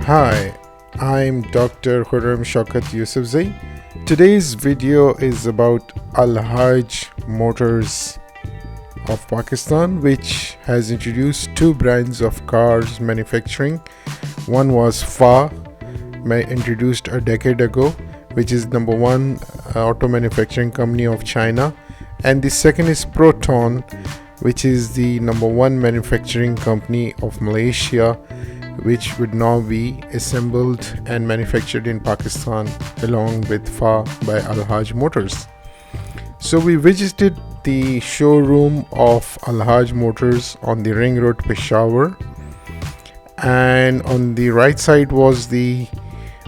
Hi, I'm Dr. Khurram Shaukat Yusufzai. Today's video is about Al-Hajj Motors of Pakistan, which has introduced two brands of cars manufacturing. One was FA, introduced a decade ago, which is number one auto manufacturing company of China, and the second is Proton, which is the number one manufacturing company of Malaysia, which would now be assembled and manufactured in Pakistan along with FA by Al-Hajj Motors. So we visited the showroom of Al-Hajj Motors on the Ring Road, Peshawar, and on the right side was the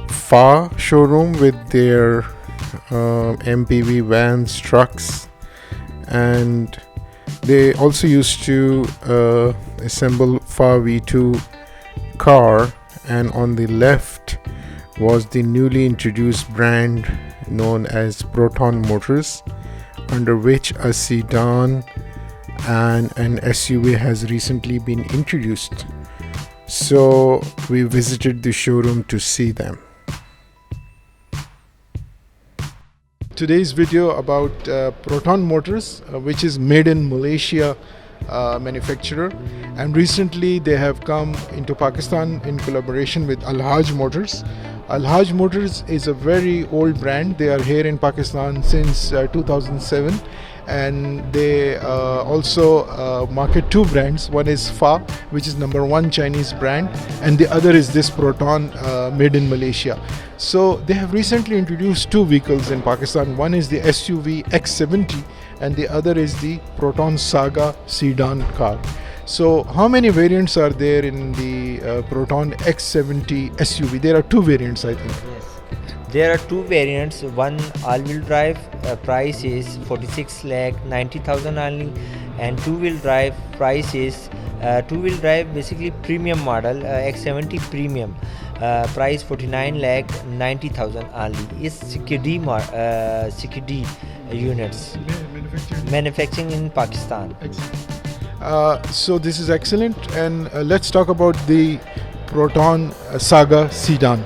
FA showroom with their MPV vans, trucks, and they also used to assemble FA V2 car. And on the left was the newly introduced brand known as Proton Motors, under which a sedan and an SUV has recently been introduced. So we visited the showroom to see them. Today's video about Proton Motors, which is made in Malaysia manufacturer, and recently they have come into Pakistan in collaboration with Al-Hajj Motors. Al-Hajj Motors is a very old brand. They are here in Pakistan since 2007, and they also market two brands. One is FA, which is number one Chinese brand, and the other is this Proton, made in Malaysia. So they have recently introduced two vehicles in Pakistan. One is the SUV X70 and the other is the Proton Saga sedan car. So how many variants are there in the Proton X70 SUV? There are two variants, I think. Yes, there are two variants. One all-wheel drive, price is 46 lakh 90,000 only, and two-wheel drive price is two-wheel drive basically premium model, X70 Premium, price 49 lakh 90,000 only. Is CKD units manufacturing in Pakistan. So this is excellent, and let's talk about the Proton Saga sedan,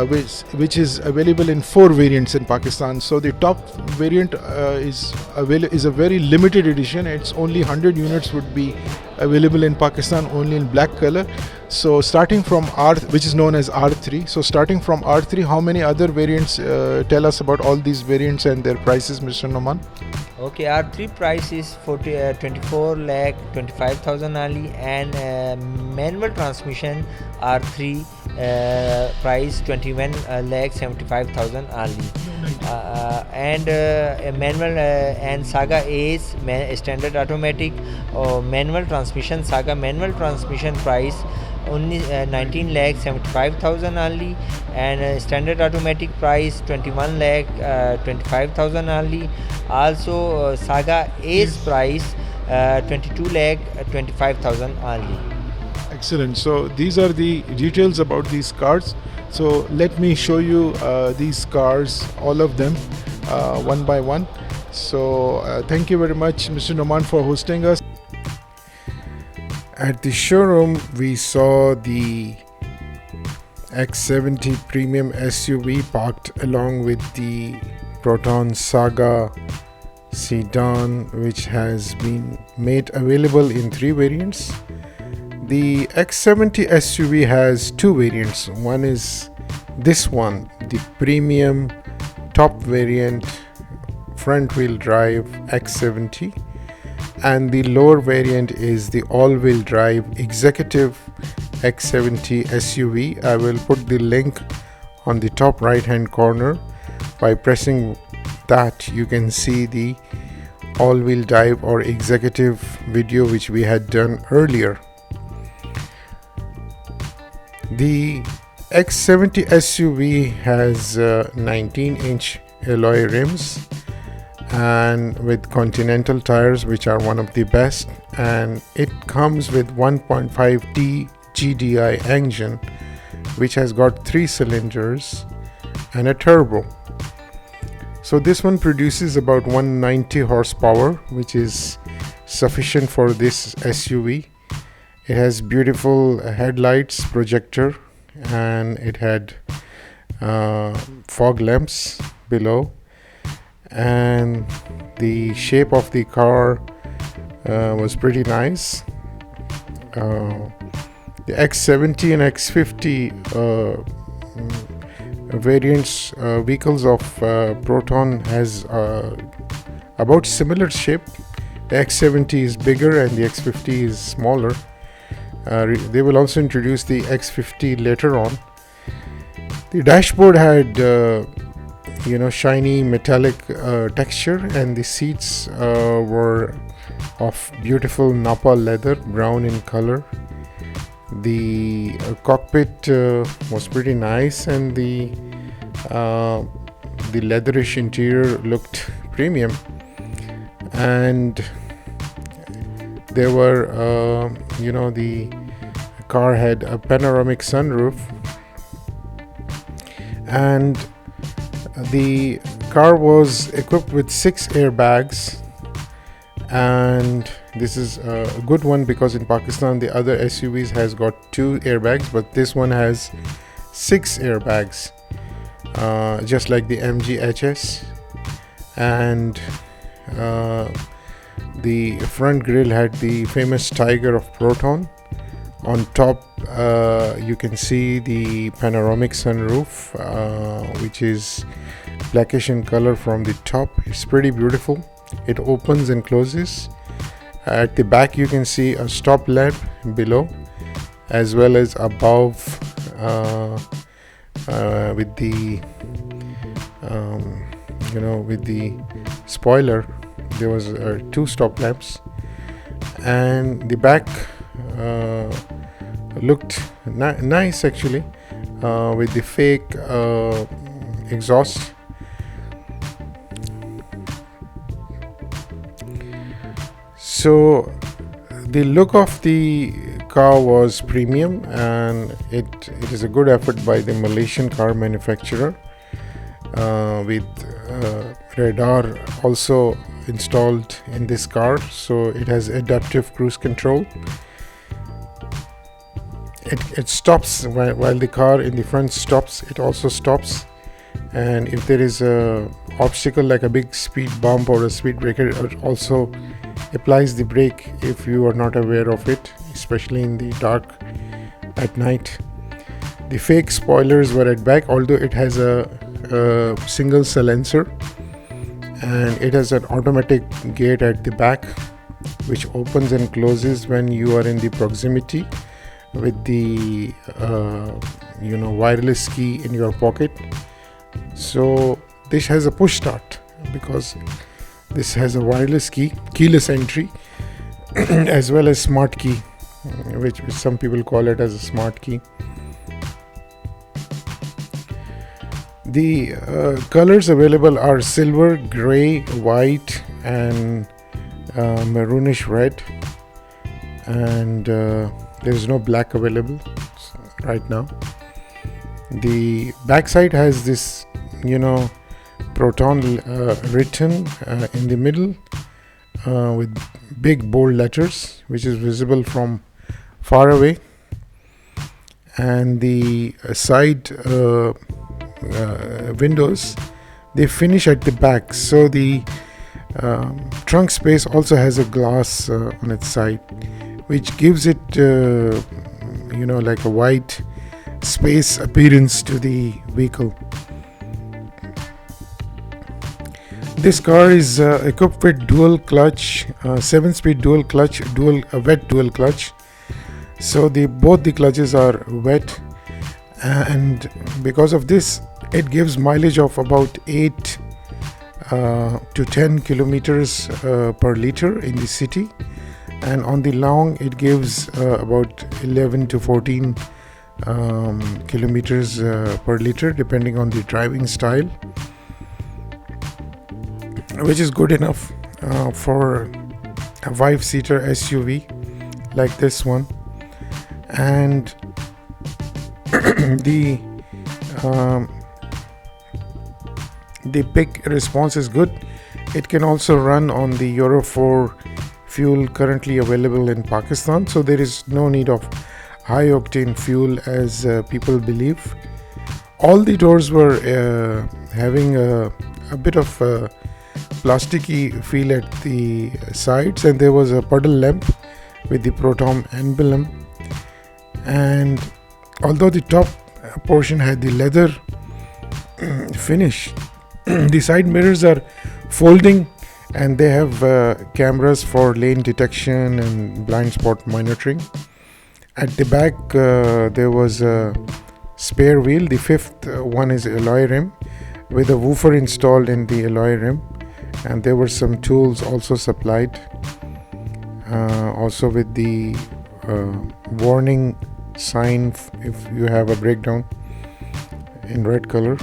which is available in four variants in Pakistan. So the top variant is a very limited edition. It's only 100 units would be available in Pakistan, only in black color. So starting from R, which is known as R3. So starting from R3, how many other variants? Tell us about all these variants and their prices, Mr. Noman. Okay, R3 price is 24 lakh 25,000 only, and manual transmission R3 price 21 lakh 75,000 only, and manual and Saga Ace standard automatic manual transmission. Saga manual transmission price only 19 lakh 75,000 only, and standard automatic price 21 lakh 25,000 only. Also Saga Ace price 22 lakh 25,000 only. Excellent. So these are the details about these cars. So let me show you these cars, all of them, one by one. So thank you very much, Mr. Noman, for hosting us. At the showroom, we saw the X70 Premium SUV parked along with the Proton Saga sedan, which has been made available in three variants. The X70 SUV has two variants. One is this one, the premium top variant front wheel drive X70, and the lower variant is the all-wheel drive executive X70 SUV. I will put the link on the top right hand corner. By pressing that, you can see the all-wheel drive or executive video which we had done earlier. The X70 SUV has 19-inch alloy rims and with Continental tires, which are one of the best, and it comes with 1.5T GDI engine, which has got 3 cylinders and a turbo. So this one produces about 190 horsepower, which is sufficient for this SUV. It has beautiful headlights, projector and it had fog lamps below, and the shape of the car was pretty nice. The X70 and X50 variants vehicles of Proton has about similar shape. The X70 is bigger and the X50 is smaller. They will also introduce the X50 later on. The dashboard had shiny metallic texture, and the seats were of beautiful Napa leather, brown in color. The cockpit was pretty nice, and the leatherish interior looked premium. And there were the car had a panoramic sunroof, and the car was equipped with 6 airbags. And this is a good one because in Pakistan the other SUVs has got 2 airbags, but this one has 6 airbags, just like the MG HS. And the front grille had the famous tiger of Proton. On top you can see the panoramic sunroof, which is blackish in color from the top. It's pretty beautiful. It opens and closes. At the back you can see a stop lamp below, as well as above with the with the spoiler there was 2 stop lamps. And the back looked nice actually, with the fake exhaust. So the look of the car was premium, and it is a good effort by the Malaysian car manufacturer, with radar also installed in this car, so it has adaptive cruise control. It stops while the car in the front stops. It also stops, and if there is a obstacle like a big speed bump or a speed breaker, it also applies the brake if you are not aware of it, especially in the dark at night. The fake spoilers were at back, although it has a single silencer, and it has an automatic gate at the back which opens and closes when you are in the proximity with the wireless key in your pocket. So this has a push start because this has a wireless key, keyless entry, as well as smart key, which some people call it as a smart key. The colors available are silver, gray, white, and maroonish red, and there's no black available right now. The backside has this Proton written in the middle with big bold letters, which is visible from far away. And the side windows, they finish at the back, so the trunk space also has a glass on its side, which gives it like a white space appearance to the vehicle. This car is equipped with dual clutch, 7-speed dual clutch, wet dual clutch. So both the clutches are wet, and because of this it gives mileage of about 8 to 10 kilometers per liter in the city, and on the long it gives about 11 to 14 kilometers per liter, depending on the driving style, which is good enough for a 5-seater SUV like this one. And the pick response is good. It can also run on the Euro 4 fuel currently available in Pakistan, so there is no need of high octane fuel as people believe. All the doors were having a bit of plasticky feel at the sides, and there was a puddle lamp with the Proton emblem. And although the top portion had the leather finish, the side mirrors are folding, and they have cameras for lane detection and blind spot monitoring. At the back there was a spare wheel. The fifth one is alloy rim with a woofer installed in the alloy rim, and there were some tools also supplied, also with the warning sign if you have a breakdown in red color.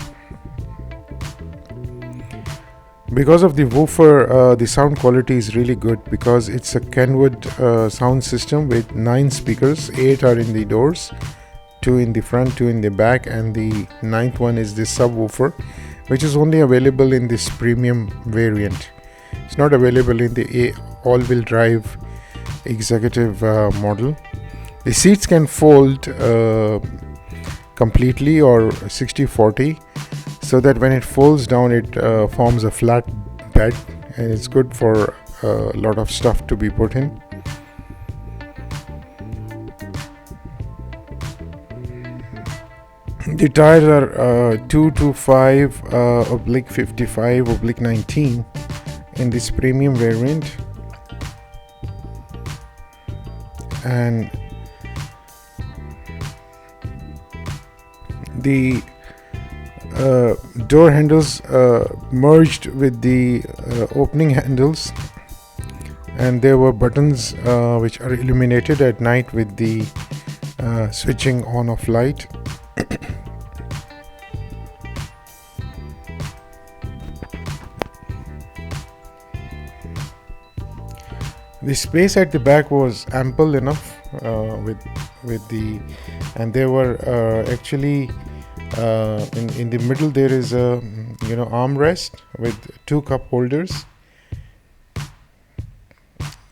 Because of the woofer, the sound quality is really good because it's a Kenwood sound system with 9 speakers. 8 are in the doors, 2 in the front, 2 in the back, and the 9th one is the subwoofer, which is only available in this premium variant. It's not available in the all-wheel drive executive model. The seats can fold completely or 60-40, so that when it folds down it forms a flat bed, and it's good for a lot of stuff to be put in. The tires are 225/55/19 in this premium variant, and the door handles merged with the opening handles, and there were buttons which are illuminated at night with the switching on of light. The space at the back was ample enough with the, and there were actually in the middle there is a armrest with 2 cup holders.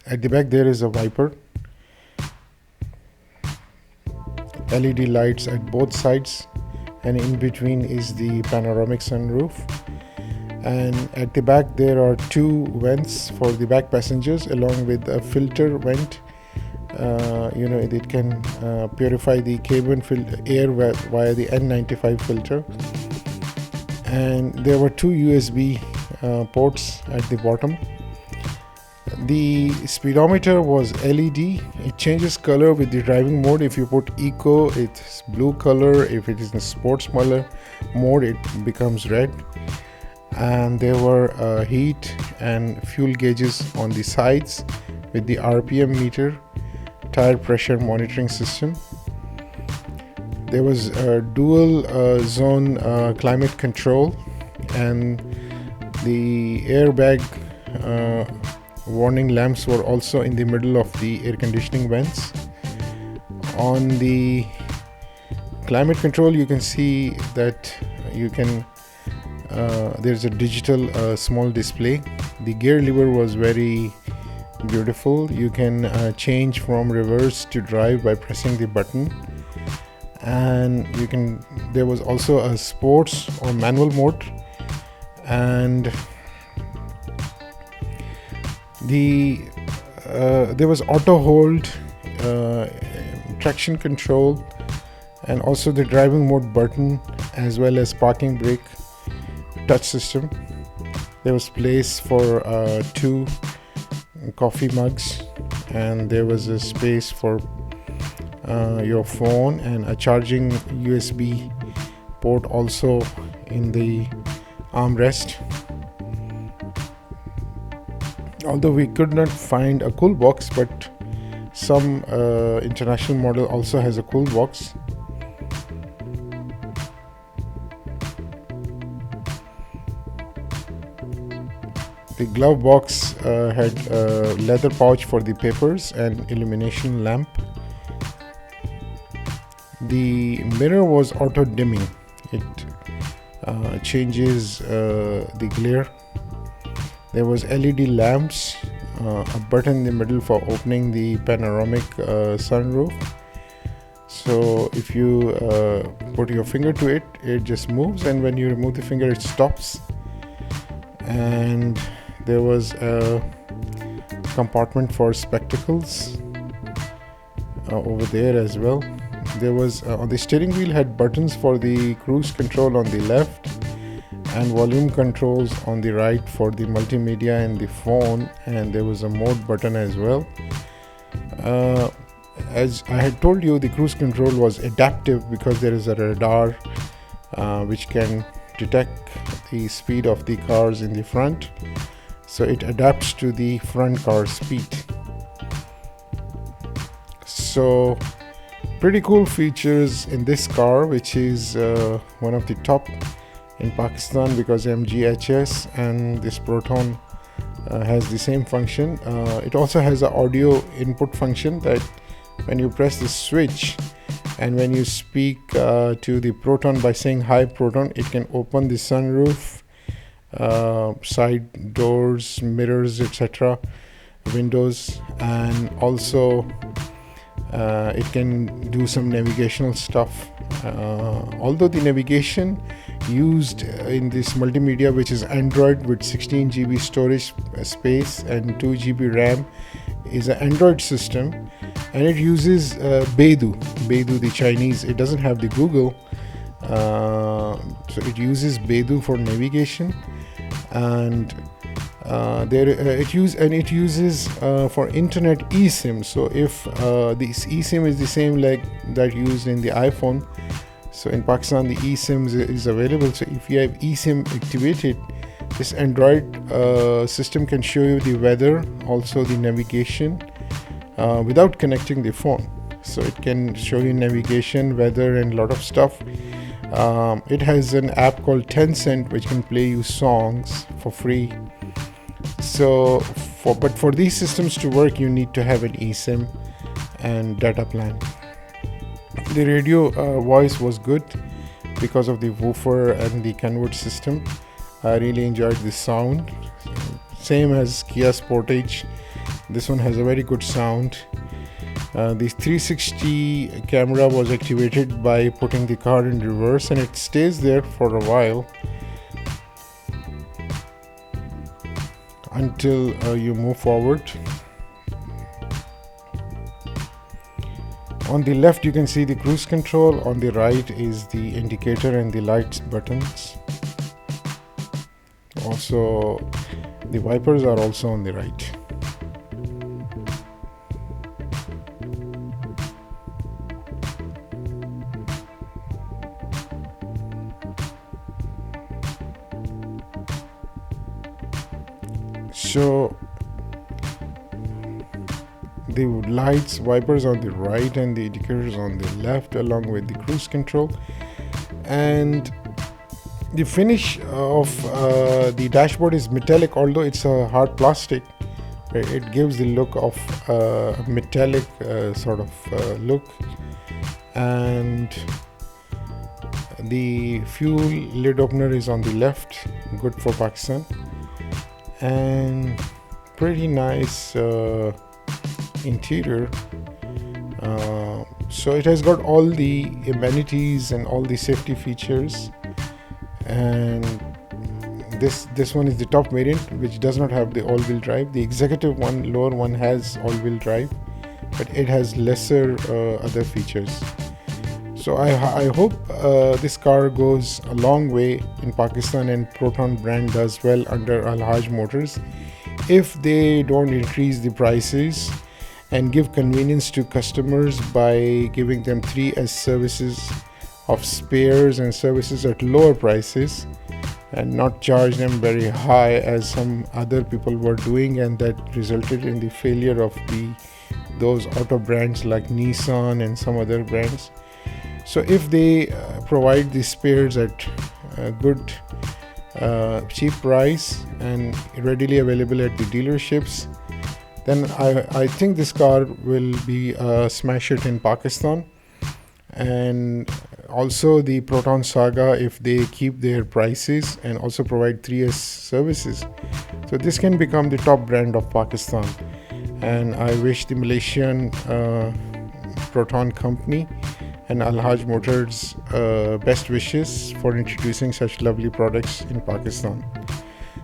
At the back there is a wiper, LED lights at both sides, and in between is the panoramic sunroof. And at the back there are 2 vents for the back passengers, along with a filter vent. It can purify the cabin air via the N95 filter. And there were 2 USB ports at the bottom. The speedometer was LED. It changes color with the driving mode. If you put eco, it's blue color. If it is in sports mode, it becomes red. And there were heat and fuel gauges on the sides with the RPM meter, tire pressure monitoring system. There was a dual zone climate control, and the airbag warning lamps were also in the middle of the air conditioning vents. On the climate control, you can see that you can there's a digital small display. The gear lever was very beautiful. You can change from reverse to drive by pressing the button, and there was also a sports or manual mode, and there was auto hold, traction control, and also the driving mode button, as well as parking brake touch system. There was place for 2 coffee mugs, and there was a space for your phone, and a charging USB port also in the armrest. Although we could not find a cool box, but some international model also has a cool box. The glove box had a leather pouch for the papers and illumination lamp. The mirror was auto dimming. It changes the glare. There was LED lamps, a button in the middle for opening the panoramic sunroof, So if you put your finger to it, it just moves, and when you remove the finger, it stops. And there was a compartment for spectacles over there as well. There was on the steering wheel had buttons for the cruise control on the left and volume controls on the right for the multimedia and the phone, and there was a mode button as well. As I had told you, the cruise control was adaptive because there is a radar which can detect the speed of the cars in the front, so it adapts to the front car speed. So pretty cool features in this car, which is one of the top in Pakistan, because MGHS and this Proton has the same function. It also has an audio input function that when you press the switch and when you speak to the Proton by saying "Hi Proton," it can open the sunroof, side doors, mirrors, etc., windows, and also it can do some navigational stuff. Although the navigation used in this multimedia, which is Android with 16 GB storage space and 2 GB RAM, is an Android system, and it uses Beidou, the Chinese. It doesn't have the Google, so it uses Beidou for navigation, and it uses for internet eSIM. So if this eSIM is the same like that used in the iPhone, so in Pakistan the eSIM is available. So if you have eSIM activated, this Android system can show you the weather, also the navigation, without connecting the phone. So it can show you navigation, weather, and a lot of stuff. It has an app called Tencent which can play you songs for free. So but for these systems to work, you need to have an eSIM and data plan. The radio voice was good because of the woofer and the convert system. I really enjoyed the sound. Same as Kia Sportage, this one has a very good sound. The 360 camera was activated by putting the car in reverse, and it stays there for a while until you move forward. On the left you can see the cruise control, on the right is the indicator and the lights buttons. Also the wipers are also on the right. So the lights, wipers on the right and the indicators on the left, along with the cruise control. And the finish of the dashboard is metallic, although it's a hard plastic. It gives the look of a metallic sort of look. And the fuel lid opener is on the left, good for Pakistan. And pretty nice interior. So it has got all the amenities and all the safety features, and this one is the top variant, which does not have the all-wheel drive. The executive one, lower one, has all-wheel drive, but it has lesser other features. So I hope this car goes a long way in Pakistan, and Proton brand does well under Al-Hajj Motors if they don't increase the prices and give convenience to customers by giving them 3S services of spares and services at lower prices, and not charge them very high as some other people were doing, and that resulted in the failure of those auto brands like Nissan and some other brands. So if they provide the spares at a good cheap price and readily available at the dealerships, then I think this car will be a smash hit in Pakistan. And also the Proton Saga, if they keep their prices and also provide 3S services, so this can become the top brand of Pakistan. And I wish the Malaysian Proton Company and Al-Hajj Motors best wishes for introducing such lovely products in Pakistan.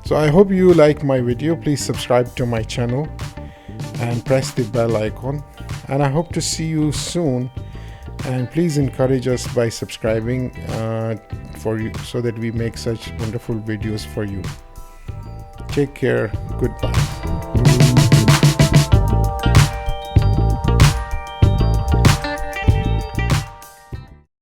So I hope you like my video. Please subscribe to my channel and press the bell icon, and I hope to see you soon. And please encourage us by subscribing for you, so that we make such wonderful videos for you. Take care. Goodbye.